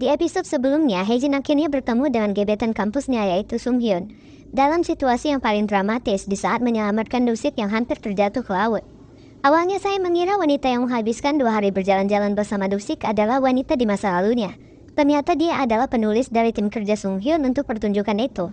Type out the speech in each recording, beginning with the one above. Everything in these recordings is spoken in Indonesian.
Di episode sebelumnya, Haejin akhirnya bertemu dengan gebetan kampusnya yaitu Sunghyun. Dalam situasi yang paling dramatis di saat menyelamatkan Dusik yang hampir terjatuh ke laut. Awalnya saya mengira wanita yang menghabiskan 2 hari berjalan-jalan bersama Dusik adalah wanita di masa lalunya. Ternyata dia adalah penulis dari tim kerja Sunghyun untuk pertunjukan itu.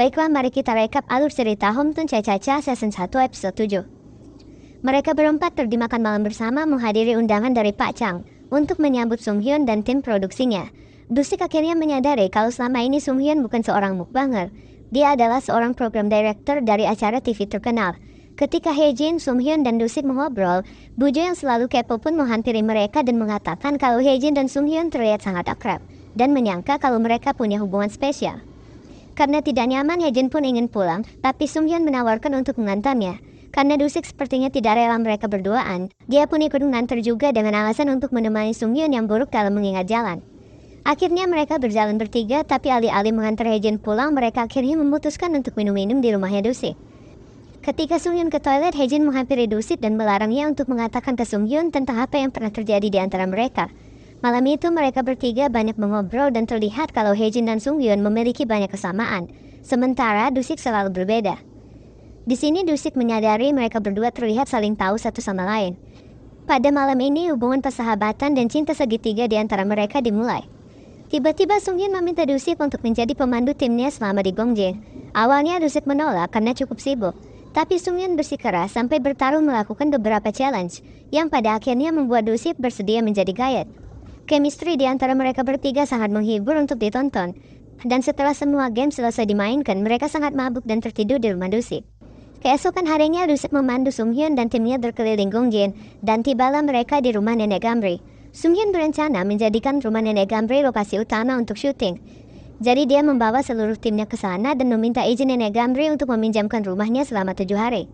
Baiklah, mari kita rekap alur cerita Hometoon Cha-Cha-Cha Season 1 episode 7. Mereka berempat makan malam bersama menghadiri undangan dari Pak Chang untuk menyambut Sunghyun dan tim produksinya. Dusik akhirnya menyadari kalau selama ini Sunghyun bukan seorang mukbanger. Dia adalah seorang program director dari acara TV terkenal. Ketika Haejin, Sunghyun, dan Dusik mengobrol, Bujo yang selalu kepo pun menghampiri mereka dan mengatakan kalau Haejin dan Sunghyun terlihat sangat akrab dan menyangka kalau mereka punya hubungan spesial. Karena tidak nyaman, Haejin pun ingin pulang, tapi Sunghyun menawarkan untuk mengantarnya. Karena Dusik sepertinya tidak rela mereka berduaan, dia pun ikut mengantar juga dengan alasan untuk menemani Sunghyun yang buruk dalam mengingat jalan. Akhirnya mereka berjalan bertiga, tapi alih-alih mengantar Haejin pulang, mereka akhirnya memutuskan untuk minum-minum di rumahnya Dusik. Ketika Sunghyun ke toilet, Haejin menghampiri Dusik dan melarangnya untuk mengatakan ke Sunghyun tentang apa yang pernah terjadi di antara mereka. Malam itu mereka bertiga banyak mengobrol dan terlihat kalau Haejin dan Sunghyun memiliki banyak kesamaan, sementara Dusik selalu berbeda. Di sini Dusik menyadari mereka berdua terlihat saling tahu satu sama lain. Pada malam ini hubungan persahabatan dan cinta segitiga di antara mereka dimulai. Tiba-tiba Sunghyun meminta Dusik untuk menjadi pemandu timnya selama di Gongjin. Awalnya Dusik menolak karena cukup sibuk, tapi Sunghyun bersikeras sampai bertarung melakukan beberapa challenge, yang pada akhirnya membuat Dusik bersedia menjadi guide. Chemistry di antara mereka bertiga sangat menghibur untuk ditonton, dan setelah semua game selesai dimainkan, mereka sangat mabuk dan tertidur di rumah Dusik. Keesokan harinya Dusik memandu Sunghyun dan timnya berkeliling Gongjin, dan tibalah mereka di rumah Nenek Gamri. Sunghyun berencana menjadikan rumah Nenek Gamri lokasi utama untuk syuting. Jadi dia membawa seluruh timnya ke sana dan meminta izin Nenek Gamri untuk meminjamkan rumahnya selama 7 hari.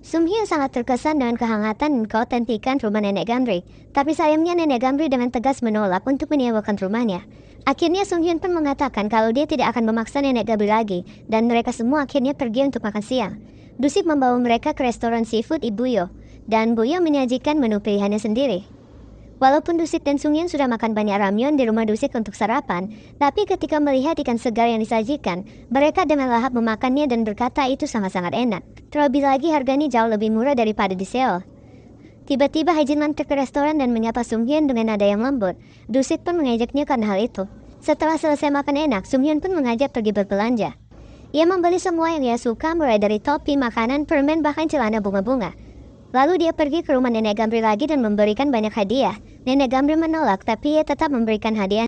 Sunghyun sangat terkesan dengan kehangatan dan keautentikan rumah Nenek Gamri, tapi sayangnya Nenek Gamri dengan tegas menolak untuk menyewakan rumahnya. Akhirnya Sunghyun pun mengatakan kalau dia tidak akan memaksa Nenek Gamri lagi, dan mereka semua akhirnya pergi untuk makan siang. Dusik membawa mereka ke restoran seafood Ibu Yo, dan Bu Yo menyajikan menu pilihannya sendiri. Walaupun Dusik dan Sunghyun sudah makan banyak ramyeon di rumah Dusik untuk sarapan, tapi ketika melihat ikan segar yang disajikan, mereka dengan lahap memakannya dan berkata itu sangat-sangat enak. Terlebih lagi harganya jauh lebih murah daripada di Seoul. Tiba-tiba Haejin mampir ke restoran dan menyapa Sunghyun dengan nada yang lembut. Dusik pun mengajaknya karena hal itu. Setelah selesai makan enak, Sunghyun pun mengajak pergi berbelanja. Ia membeli semua yang ia suka, mulai dari topi, makanan, permen, bahkan celana bunga-bunga. Lalu dia pergi ke rumah Nenek Gamri lagi dan memberikan banyak hadiah. Nenek Gamri menolak, tapi ia tetap memberikan hadiah.